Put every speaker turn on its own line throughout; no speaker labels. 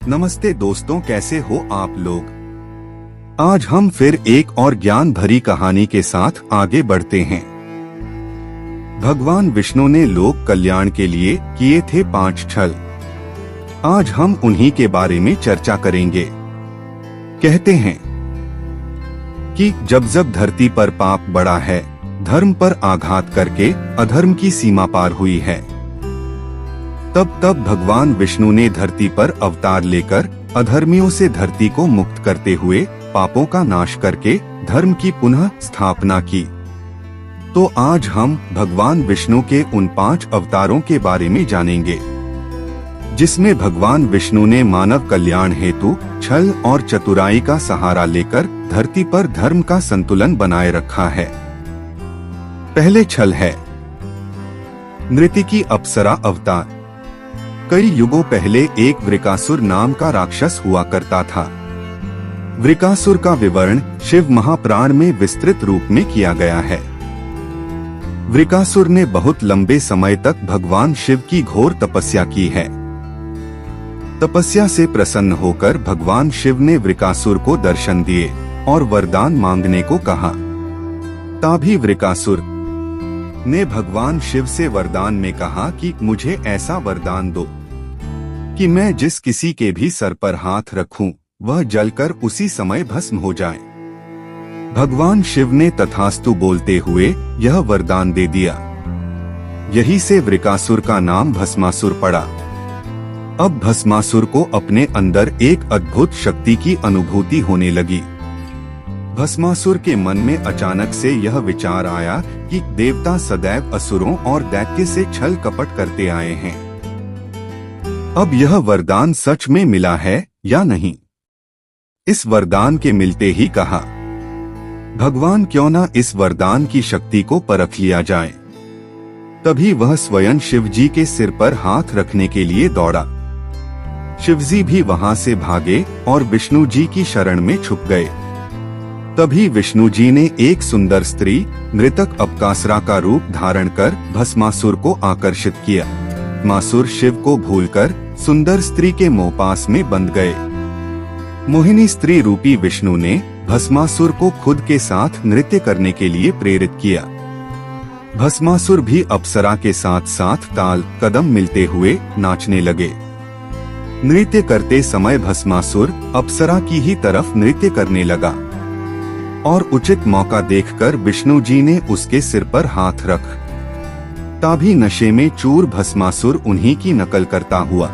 नमस्ते दोस्तों, कैसे हो आप लोग। आज हम फिर एक और ज्ञान भरी कहानी के साथ आगे बढ़ते हैं। भगवान विष्णु ने लोक कल्याण के लिए किए थे 5 छल। आज हम उन्हीं के बारे में चर्चा करेंगे। कहते हैं कि जब जब धरती पर पाप बढ़ा है, धर्म पर आघात करके अधर्म की सीमा पार हुई है, तब तब भगवान विष्णु ने धरती पर अवतार लेकर अधर्मियों से धरती को मुक्त करते हुए पापों का नाश करके धर्म की पुनः स्थापना की। तो आज हम भगवान विष्णु के उन 5 अवतारों के बारे में जानेंगे, जिसमें भगवान विष्णु ने मानव कल्याण हेतु छल और चतुराई का सहारा लेकर धरती पर धर्म का संतुलन बनाए रखा है। पहले छल है नृत्य की अप्सरा अवतार। कई युगों पहले एक वृकासुर नाम का राक्षस हुआ करता था। वृकासुर का विवरण शिव महापुराण में विस्तृत रूप में किया गया है। वृकासुर ने बहुत लंबे समय तक भगवान शिव की घोर तपस्या की है। तपस्या से प्रसन्न होकर भगवान शिव ने वृकासुर को दर्शन दिए और वरदान मांगने को कहा। तभी वृकासुर ने भगवान शिव से वरदान में कहा कि मुझे ऐसा वरदान दो कि मैं जिस किसी के भी सर पर हाथ रखूं, वह जलकर उसी समय भस्म हो जाए। भगवान शिव ने तथास्तु बोलते हुए यह वरदान दे दिया। यही से वृकासुर का नाम भस्मासुर पड़ा। अब भस्मासुर को अपने अंदर एक अद्भुत शक्ति की अनुभूति होने लगी। भस्मासुर के मन में अचानक से यह विचार आया कि देवता सदैव असुरों और दैत्य से छल कपट करते आए हैं। अब यह वरदान सच में मिला है या नहीं। इस वरदान के मिलते ही कहा, भगवान क्यों न इस वरदान की शक्ति को परख लिया जाए। तभी वह स्वयं शिवजी के सिर पर हाथ रखने के लिए दौड़ा। शिवजी भी वहां से भागे और विष्णु जी की शरण में छुप गए। तभी विष्णु जी ने एक सुंदर स्त्री नृतक अपकासरा का रूप धारण कर भस्मासुर को आकर्षित किया। भस्मासुर शिव को भूलकर सुंदर स्त्री के मोहपास में बंध गए। मोहिनी स्त्री रूपी विष्णु ने भस्मासुर को खुद के साथ नृत्य करने के लिए प्रेरित किया। भस्मासुर भी अप्सरा के साथ साथ ताल कदम मिलते हुए नाचने लगे। नृत्य करते समय भस्मासुर अप्सरा की ही तरफ नृत्य करने लगा और उचित मौका देखकर विष्णु जी ने उसके सिर पर हाथ रख। तभी नशे में चूर भस्मासुर उन्हीं की नकल करता हुआ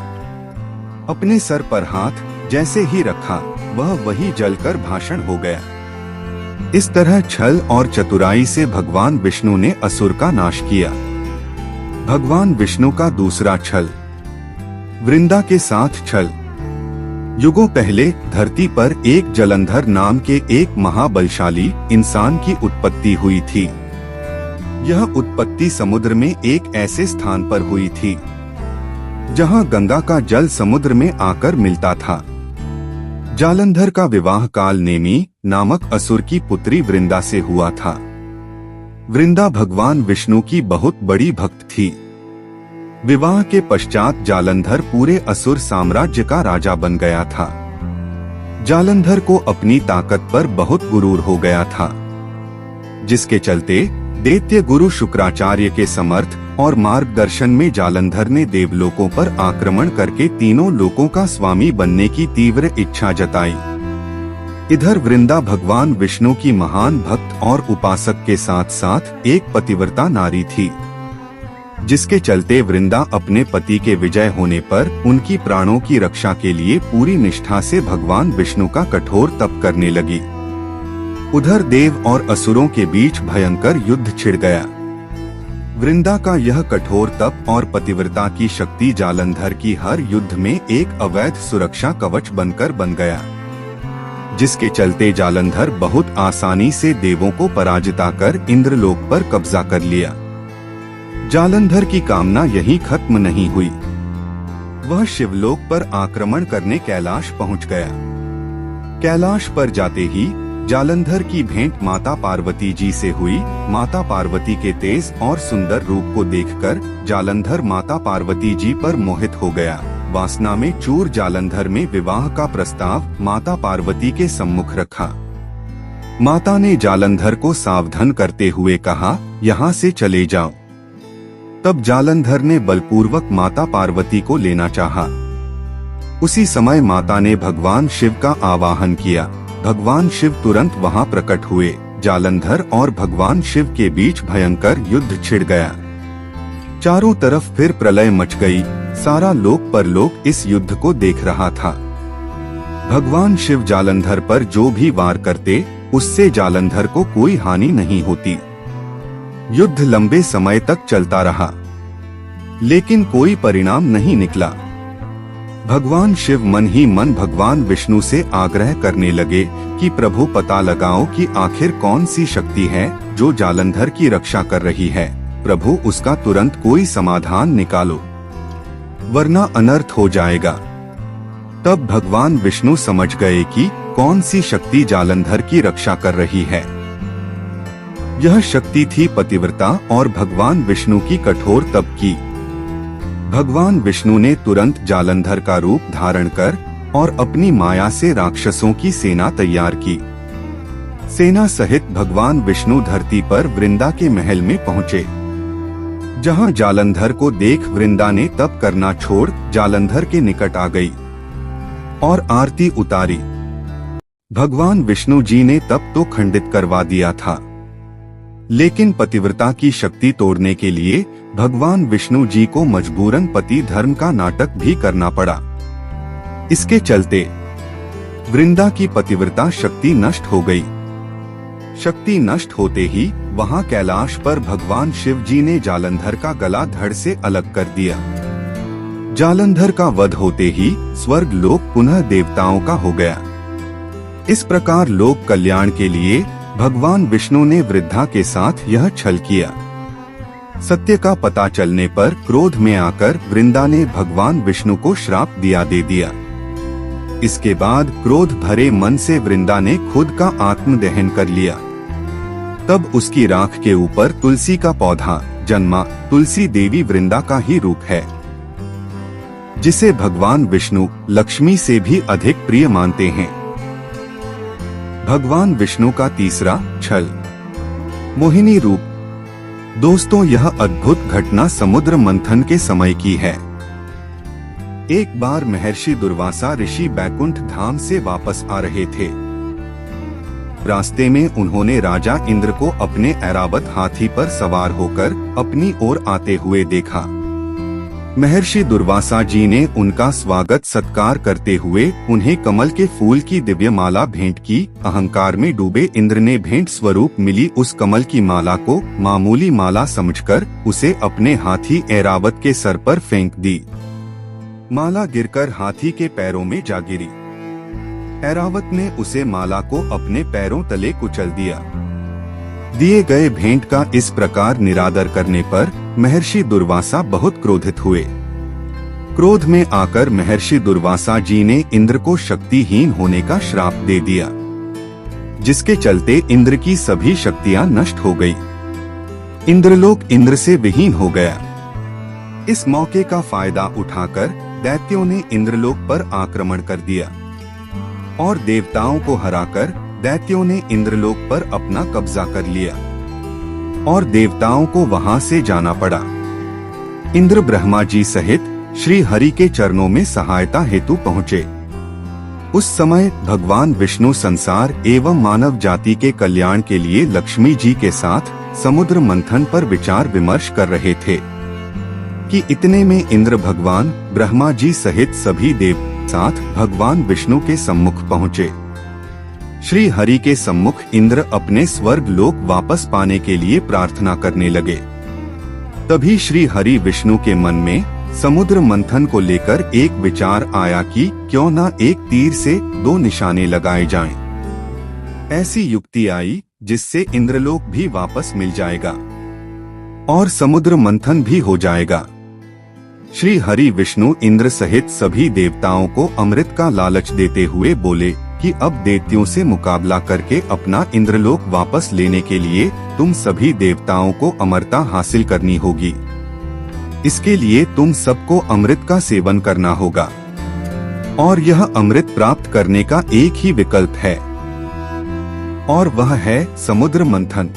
अपने सर पर हाथ जैसे ही रखा, वह वही जलकर भाषण हो गया। इस तरह छल और चतुराई से भगवान विष्णु ने असुर का नाश किया। भगवान विष्णु का दूसरा छल वृंदा के साथ छल। युगों पहले धरती पर एक जलंधर नाम के एक महाबलशाली इंसान की उत्पत्ति हुई थी। यह उत्पत्ति समुद्र में एक ऐसे स्थान पर हुई थी जहां गंगा का जल समुद्र में आकर मिलता था। जालंधर का विवाह काल नेमी नामक असुर की पुत्री वृंदा से हुआ था। वृंदा भगवान विष्णु की बहुत बड़ी भक्त थी। विवाह के पश्चात जालंधर पूरे असुर साम्राज्य का राजा बन गया था। जालंधर को अपनी ताकत पर बहुत गुरूर हो गया था, जिसके चलते दैत्य गुरु शुक्राचार्य के समर्थ और मार्गदर्शन में जालंधर ने देवलोकों पर आक्रमण करके तीनों लोकों का स्वामी बनने की तीव्र इच्छा जताई। इधर वृंदा भगवान विष्णु की महान भक्त और उपासक के साथ साथ एक पतिव्रता नारी थी, जिसके चलते वृंदा अपने पति के विजय होने पर उनकी प्राणों की रक्षा के लिए पूरी निष्ठा से भगवान विष्णु का कठोर तप करने लगी। उधर देव और असुरों के बीच भयंकर युद्ध छिड़ गया। वृंदा का यह कठोर तप और पतिव्रता की शक्ति जालंधर की हर युद्ध में एक अवैध सुरक्षा कवच बनकर बन गया, जिसके चलते जालंधर बहुत आसानी से देवों को पराजित कर इंद्रलोक पर कब्जा कर लिया। जालंधर की कामना यहीं खत्म नहीं हुई। वह शिवलोक पर आक्रमण करने कैलाश पहुंच गया। कैलाश पर जाते ही जालंधर की भेंट माता पार्वती जी से हुई। माता पार्वती के तेज और सुंदर रूप को देखकर जालंधर माता पार्वती जी पर मोहित हो गया। वासना में चूर जालंधर में विवाह का प्रस्ताव माता पार्वती के सम्मुख रखा। माता ने जालंधर को सावधान करते हुए कहा, यहाँ से चले जाओ। तब जालंधर ने बलपूर्वक माता पार्वती को लेना चाहा। उसी समय माता ने भगवान शिव का आवाहन किया। भगवान शिव तुरंत वहां प्रकट हुए। जालंधर और भगवान शिव के बीच भयंकर युद्ध छिड़ गया। चारों तरफ फिर प्रलय मच गई। सारा लोक परलोक इस युद्ध को देख रहा था। भगवान शिव जालंधर पर जो भी वार करते, उससे जालंधर को कोई हानि नहीं होती। युद्ध लंबे समय तक चलता रहा, लेकिन कोई परिणाम नहीं निकला। भगवान शिव मन ही मन भगवान विष्णु से आग्रह करने लगे कि प्रभु पता लगाओ कि आखिर कौन सी शक्ति है जो जालंधर की रक्षा कर रही है। प्रभु उसका तुरंत कोई समाधान निकालो, वरना अनर्थ हो जाएगा। तब भगवान विष्णु समझ गए कि कौन सी शक्ति जालंधर की रक्षा कर रही है। यह शक्ति थी पतिव्रता और भगवान विष्णु की कठोर तप की। भगवान विष्णु ने तुरंत जालंधर का रूप धारण कर और अपनी माया से राक्षसों की सेना तैयार की। सेना सहित भगवान विष्णु धरती पर वृंदा के महल में पहुँचे। जहाँ जालंधर को देख वृंदा ने तप करना छोड़ जालंधर के निकट आ गई और आरती उतारी। भगवान विष्णु जी ने तप तो खंडित करवा दिया था, लेकिन पतिव्रता की शक्ति तोड़ने के लिए भगवान विष्णु जी को मजबूरन पति धर्म का नाटक भी करना पड़ा। इसके चलते वृंदा की पतिव्रता शक्ति नष्ट हो गई। शक्ति नष्ट होते ही वहां कैलाश पर भगवान शिव जी ने जालंधर का गला धड़ से अलग कर दिया। जालंधर का वध होते ही स्वर्ग लोक पुनः देवताओं का हो गया। इस प्रकार लोक कल्याण के लिए भगवान विष्णु ने वृद्धा के साथ यह छल किया। सत्य का पता चलने पर क्रोध में आकर वृंदा ने भगवान विष्णु को श्राप दे दिया। इसके बाद क्रोध भरे मन से वृंदा ने खुद का आत्मदहन कर लिया। तब उसकी राख के ऊपर तुलसी का पौधा जन्मा। तुलसी देवी वृंदा का ही रूप है, जिसे भगवान विष्णु लक्ष्मी से भी अधिक प्रिय मानते हैं। भगवान विष्णु का तीसरा छल, मोहिनी रूप। दोस्तों, यह अद्भुत घटना समुद्र मंथन के समय की है। एक बार महर्षि दुर्वासा ऋषि बैकुंठ धाम से वापस आ रहे थे। रास्ते में उन्होंने राजा इंद्र को अपने ऐरावत हाथी पर सवार होकर अपनी ओर आते हुए देखा। महर्षि दुर्वासा जी ने उनका स्वागत सत्कार करते हुए उन्हें कमल के फूल की दिव्य माला भेंट की। अहंकार में डूबे इंद्र ने भेंट स्वरूप मिली उस कमल की माला को मामूली माला समझकर उसे अपने हाथी ऐरावत के सर पर फेंक दी। माला गिरकर हाथी के पैरों में जा गिरी। ऐरावत ने उसे माला को अपने पैरों तले कुचल दिया। दिए गए भेंट का इस प्रकार निरादर करने पर महर्षि दुर्वासा बहुत क्रोधित हुए। क्रोध में आकर महर्षि दुर्वासा जी ने इंद्र को शक्तिहीन होने का श्राप दे दिया, जिसके चलते इंद्र की सभी शक्तियां नष्ट हो गई। इंद्रलोक इंद्र से विहीन हो गया। इस मौके का फायदा उठाकर दैत्यों ने इंद्रलोक पर आक्रमण कर दिया और देवताओं को हराकर दैत्यों ने इंद्रलोक पर अपना कब्जा कर लिया और देवताओं को वहां से जाना पड़ा। इंद्र ब्रह्मा जी सहित श्री हरि के चरणों में सहायता हेतु पहुँचे। उस समय भगवान विष्णु संसार एवं मानव जाति के कल्याण के लिए लक्ष्मी जी के साथ समुद्र मंथन पर विचार विमर्श कर रहे थे कि इतने में इंद्र भगवान ब्रह्मा जी सहित सभी देव साथ भगवान विष्णु के सम्मुख पहुँचे। श्री हरि के सम्मुख इंद्र अपने स्वर्ग लोक वापस पाने के लिए प्रार्थना करने लगे। तभी श्री हरि विष्णु के मन में समुद्र मंथन को लेकर एक विचार आया कि क्यों न एक तीर से दो निशाने लगाए जाएं। ऐसी युक्ति आई जिससे इंद्रलोक भी वापस मिल जाएगा और समुद्र मंथन भी हो जाएगा। श्री हरि विष्णु इंद्र सहित सभी देवताओं को अमृत का लालच देते हुए बोले कि अब दैत्यों से मुकाबला करके अपना इंद्रलोक वापस लेने के लिए तुम सभी देवताओं को अमरता हासिल करनी होगी। इसके लिए तुम सबको अमृत का सेवन करना होगा और यह अमृत प्राप्त करने का एक ही विकल्प है और वह है समुद्र मंथन।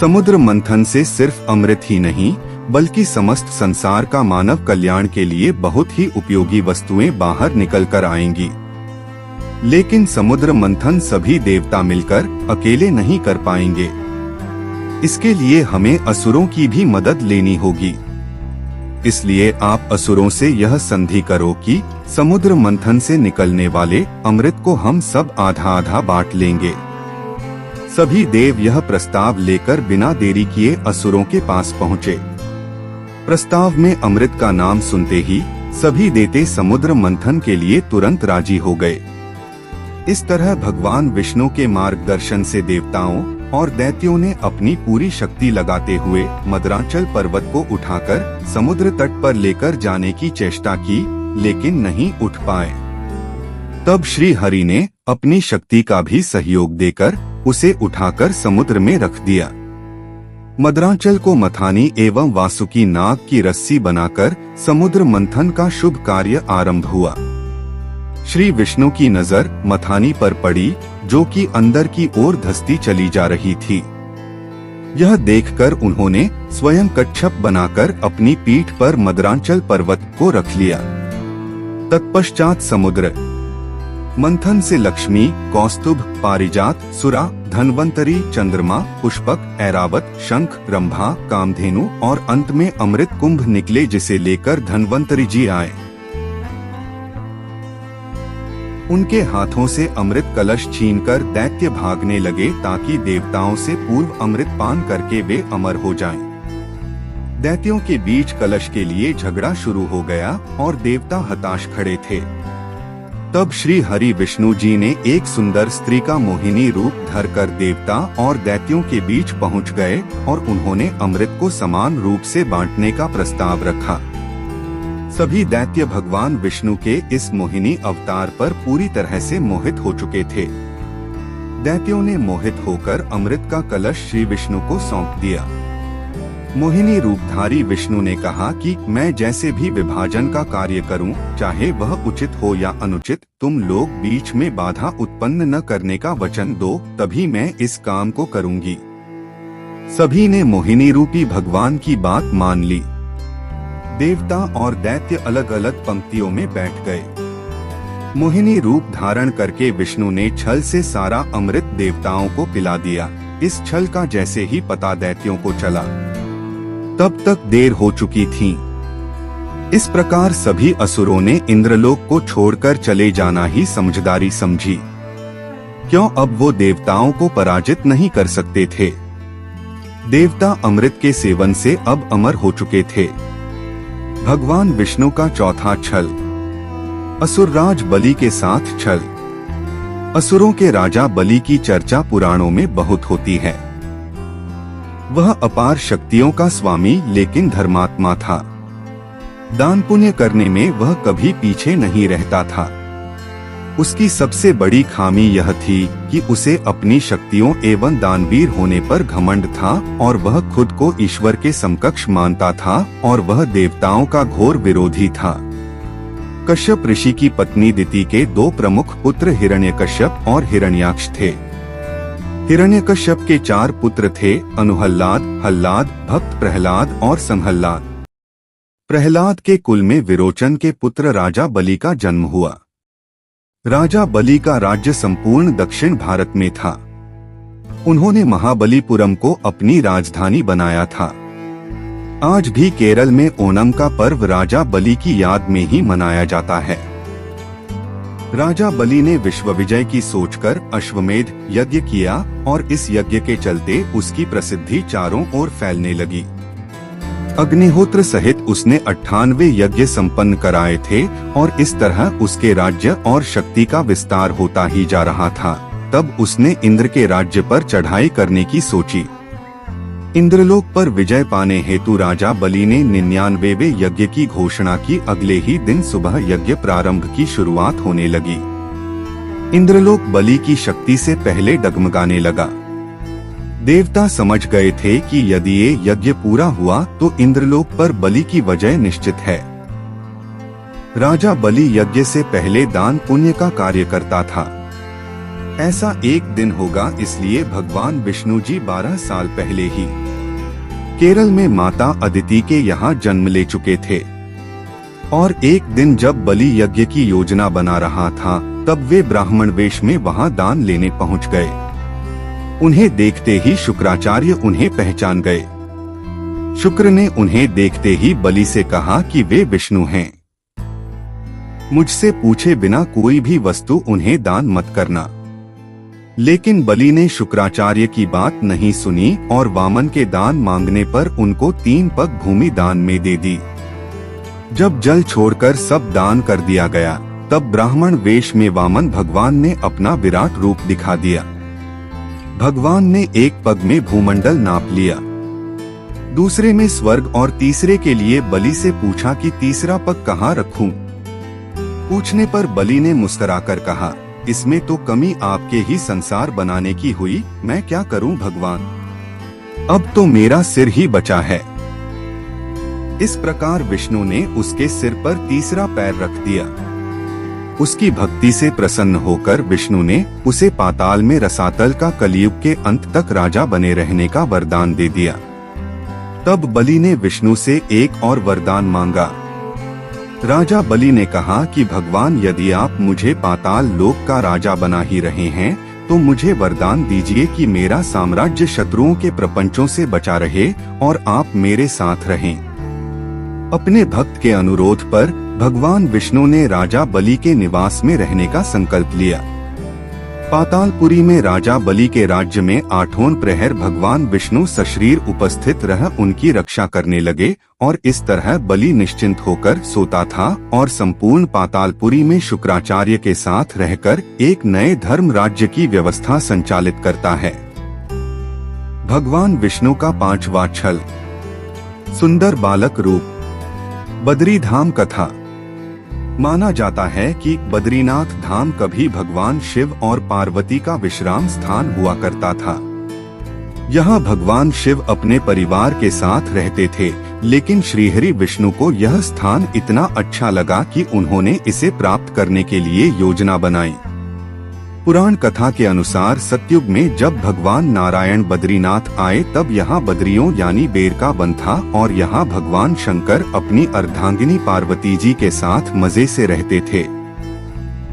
समुद्र मंथन से सिर्फ अमृत ही नहीं बल्कि समस्त संसार का मानव कल्याण के लिए बहुत ही उपयोगी वस्तुएं बाहर निकल कर आएंगी। लेकिन समुद्र मंथन सभी देवता मिलकर अकेले नहीं कर पाएंगे। इसके लिए हमें असुरों की भी मदद लेनी होगी। इसलिए आप असुरों से यह संधि करो कि समुद्र मंथन से निकलने वाले अमृत को हम सब आधा आधा बांट लेंगे। सभी देव यह प्रस्ताव लेकर बिना देरी किए असुरों के पास पहुँचे। प्रस्ताव में अमृत का नाम सुनते ही सभी देवते समुद्र मंथन के लिए तुरंत राजी हो गए। इस तरह भगवान विष्णु के मार्गदर्शन से देवताओं और दैत्यों ने अपनी पूरी शक्ति लगाते हुए मदरांचल पर्वत को उठाकर समुद्र तट पर लेकर जाने की चेष्टा की, लेकिन नहीं उठ पाए। तब श्री हरि ने अपनी शक्ति का भी सहयोग देकर उसे उठाकर समुद्र में रख दिया। मदरांचल को मथानी एवं वासुकी नाग की रस्सी बनाकर समुद्र मंथन का शुभ कार्य आरंभ हुआ। श्री विष्णु की नजर मथानी पर पड़ी, जो कि अंदर की ओर धंसती चली जा रही थी। यह देखकर उन्होंने स्वयं कच्छप बनाकर अपनी पीठ पर मदरांचल पर्वत को रख लिया। तत्पश्चात समुद्र मंथन से लक्ष्मी, कौस्तुभ, पारिजात, सुरा, धन्वंतरी, चंद्रमा, पुष्पक, ऐरावत, शंख, रंभा, कामधेनु और अंत में अमृत कुंभ निकले, जिसे लेकर धन्वंतरी जी आए। उनके हाथों से अमृत कलश छीनकर दैत्य भागने लगे ताकि देवताओं से पूर्व अमृत पान करके वे अमर हो जाएं। दैत्यों के बीच कलश के लिए झगड़ा शुरू हो गया और देवता हताश खड़े थे। तब श्री हरि विष्णु जी ने एक सुंदर स्त्री का मोहिनी रूप धरकर देवता और दैत्यों के बीच पहुंच गए और उन्होंने अमृत को समान रूप से बांटने का प्रस्ताव रखा। सभी दैत्य भगवान विष्णु के इस मोहिनी अवतार पर पूरी तरह से मोहित हो चुके थे। दैत्यों ने मोहित होकर अमृत का कलश श्री विष्णु को सौंप दिया। मोहिनी रूपधारी विष्णु ने कहा कि मैं जैसे भी विभाजन का कार्य करूं, चाहे वह उचित हो या अनुचित, तुम लोग बीच में बाधा उत्पन्न न करने का वचन दो, तभी मैं इस काम को करूंगी। सभी ने मोहिनी रूपी भगवान की बात मान ली। देवता और दैत्य अलग अलग पंक्तियों में बैठ गए। मोहिनी रूप धारण करके विष्णु ने छल से सारा अमृत देवताओं को पिला दिया। इस छल का जैसे ही पता दैत्यों को चला, तब तक देर हो चुकी थी। इस प्रकार सभी असुरों ने इंद्रलोक को छोड़कर चले जाना ही समझदारी समझी। क्यों, अब वो देवताओं को पराजित नहीं कर सकते थे। देवता अमृत के सेवन से अब अमर हो चुके थे। भगवान विष्णु का चौथा छल, असुरराज बलि के साथ छल। असुरों के राजा बलि की चर्चा पुराणों में बहुत होती है। वह अपार शक्तियों का स्वामी लेकिन धर्मात्मा था। दान पुण्य करने में वह कभी पीछे नहीं रहता था। उसकी सबसे बड़ी खामी यह थी कि उसे अपनी शक्तियों एवं दानवीर होने पर घमंड था और वह खुद को ईश्वर के समकक्ष मानता था और वह देवताओं का घोर विरोधी था। कश्यप ऋषि की पत्नी दिति के दो प्रमुख पुत्र हिरण्यकश्यप और हिरण्याक्ष थे। हिरण्यकश्यप के 4 पुत्र थे, अनुहल्लाद, हल्लाद, भक्त प्रहलाद और संहल्लाद। प्रहलाद के कुल में विरोचन के पुत्र राजा बलि का जन्म हुआ। राजा बलि का राज्य संपूर्ण दक्षिण भारत में था। उन्होंने महाबलीपुरम को अपनी राजधानी बनाया था। आज भी केरल में ओणम का पर्व राजा बलि की याद में ही मनाया जाता है। राजा बलि ने विश्व विजय की सोचकर अश्वमेध यज्ञ किया और इस यज्ञ के चलते उसकी प्रसिद्धि चारों ओर फैलने लगी। अग्निहोत्र सहित उसने 98 यज्ञ संपन्न कराए थे और इस तरह उसके राज्य और शक्ति का विस्तार होता ही जा रहा था। तब उसने इंद्र के राज्य पर चढ़ाई करने की सोची। इंद्रलोक पर विजय पाने हेतु राजा बलि ने 99वें यज्ञ की घोषणा की। अगले ही दिन सुबह यज्ञ प्रारंभ की शुरुआत होने लगी। इंद्रलोक बलि की शक्ति से पहले डगमगाने लगा। देवता समझ गए थे कि यदि ये यज्ञ पूरा हुआ तो इंद्रलोक पर बलि की वजह निश्चित है। राजा बलि यज्ञ से पहले दान पुण्य का कार्य करता था। ऐसा एक दिन होगा, इसलिए भगवान विष्णु जी 12 साल पहले ही केरल में माता अदिति के यहाँ जन्म ले चुके थे। और एक दिन जब बलि यज्ञ की योजना बना रहा था, तब वे ब्राह्मण वेश में वहाँ दान लेने पहुँच गए। उन्हें देखते ही शुक्राचार्य उन्हें पहचान गए। शुक्र ने उन्हें देखते ही बलि से कहा कि वे विष्णु हैं। मुझसे पूछे बिना कोई भी वस्तु उन्हें दान मत करना। लेकिन बलि ने शुक्राचार्य की बात नहीं सुनी और वामन के दान मांगने पर उनको 3 पग भूमि दान में दे दी। जब जल छोड़कर सब दान कर दिया गया, तब ब्राह्मण वेश में वामन भगवान ने अपना विराट रूप दिखा दिया। भगवान ने एक पग में भूमंडल नाप लिया, दूसरे में स्वर्ग और तीसरे के लिए बलि से पूछा कि तीसरा पग कहाँ रखूं? पूछने पर बलि ने मुस्कुराकर कहा, इसमें तो कमी आपके ही संसार बनाने की हुई, मैं क्या करूं भगवान, अब तो मेरा सिर ही बचा है। इस प्रकार विष्णु ने उसके सिर पर तीसरा पैर रख दिया। उसकी भक्ति से प्रसन्न होकर विष्णु ने उसे पाताल में रसातल का कलयुग के अंत तक राजा बने रहने का वरदान दे दिया। तब बलि ने विष्णु से एक और वरदान मांगा। राजा बलि ने कहा कि भगवान, यदि आप मुझे पाताल लोक का राजा बना ही रहे हैं, तो मुझे वरदान दीजिए कि मेरा साम्राज्य शत्रुओं के प्रपंचों से बचा रहे और आप मेरे साथ रहें। अपने भक्त के अनुरोध पर भगवान विष्णु ने राजा बलि के निवास में रहने का संकल्प लिया। पातालपुरी में राजा बलि के राज्य में 8वें प्रहर भगवान विष्णु सशरीर उपस्थित रह उनकी रक्षा करने लगे और इस तरह बलि निश्चिंत होकर सोता था और संपूर्ण पातालपुरी में शुक्राचार्य के साथ रहकर एक नए धर्म राज्य की व्यवस्था संचालित करता है। भगवान विष्णु का 5वां छल, सुंदर बालक रूप। बद्री धाम कथा। माना जाता है कि बद्रीनाथ धाम कभी भगवान शिव और पार्वती का विश्राम स्थान हुआ करता था। यहाँ भगवान शिव अपने परिवार के साथ रहते थे, लेकिन श्रीहरि विष्णु को यह स्थान इतना अच्छा लगा कि उन्होंने इसे प्राप्त करने के लिए योजना बनाई। पुराण कथा के अनुसार सतयुग में जब भगवान नारायण बद्रीनाथ आए, तब यहाँ बद्रियों यानी बेर का वन था और यहाँ भगवान शंकर अपनी अर्धांगिनी पार्वती जी के साथ मजे से रहते थे।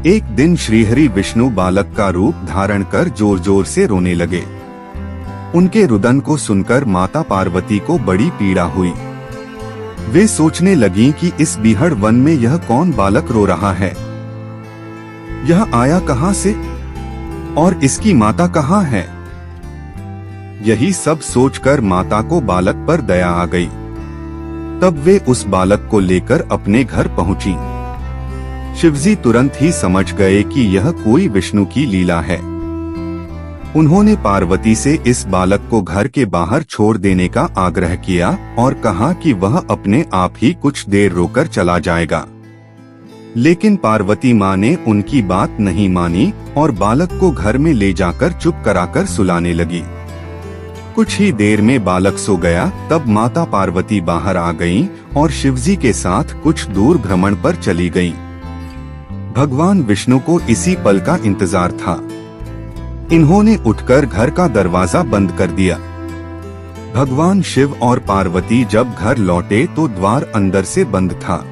एक दिन श्रीहरि विष्णु बालक का रूप धारण कर जोर जोर से रोने लगे। उनके रुदन को सुनकर माता पार्वती को बड़ी पीड़ा हुई। वे सोचने लगी कि इस बीहड़ वन में यह कौन बालक रो रहा है, यह आया कहाँ से और इसकी माता कहाँ है। यही सब सोचकर माता को बालक पर दया आ गई। तब वे उस बालक को लेकर अपने घर पहुंची। शिवजी तुरंत ही समझ गए कि यह कोई विष्णु की लीला है। उन्होंने पार्वती से इस बालक को घर के बाहर छोड़ देने का आग्रह किया और कहा कि वह अपने आप ही कुछ देर रोकर चला जाएगा। लेकिन पार्वती माँ ने उनकी बात नहीं मानी और बालक को घर में ले जाकर चुप कराकर सुलाने लगी। कुछ ही देर में बालक सो गया। तब माता पार्वती बाहर आ गईं और शिवजी के साथ कुछ दूर भ्रमण पर चली गईं। भगवान विष्णु को इसी पल का इंतजार था। इन्होंने उठकर घर का दरवाजा बंद कर दिया। भगवान शिव और पार्वती जब घर लौटे तो द्वार अंदर से बंद था।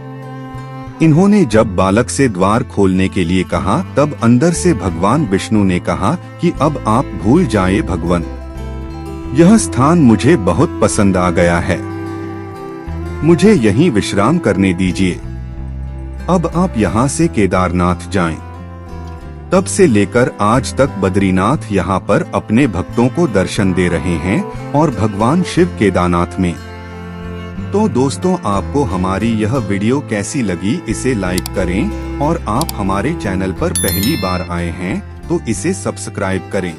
इन्होंने जब बालक से द्वार खोलने के लिए कहा, तब अंदर से भगवान विष्णु ने कहा कि अब आप भूल जाएं भगवान, यह स्थान मुझे बहुत पसंद आ गया है, मुझे यहीं विश्राम करने दीजिए। अब आप यहाँ से केदारनाथ जाएं। तब से लेकर आज तक बद्रीनाथ यहाँ पर अपने भक्तों को दर्शन दे रहे हैं और भगवान शिव केदारनाथ में। तो दोस्तों, आपको हमारी यह वीडियो कैसी लगी, इसे लाइक करें और आप हमारे चैनल पर पहली बार आए हैं तो इसे सब्सक्राइब करें।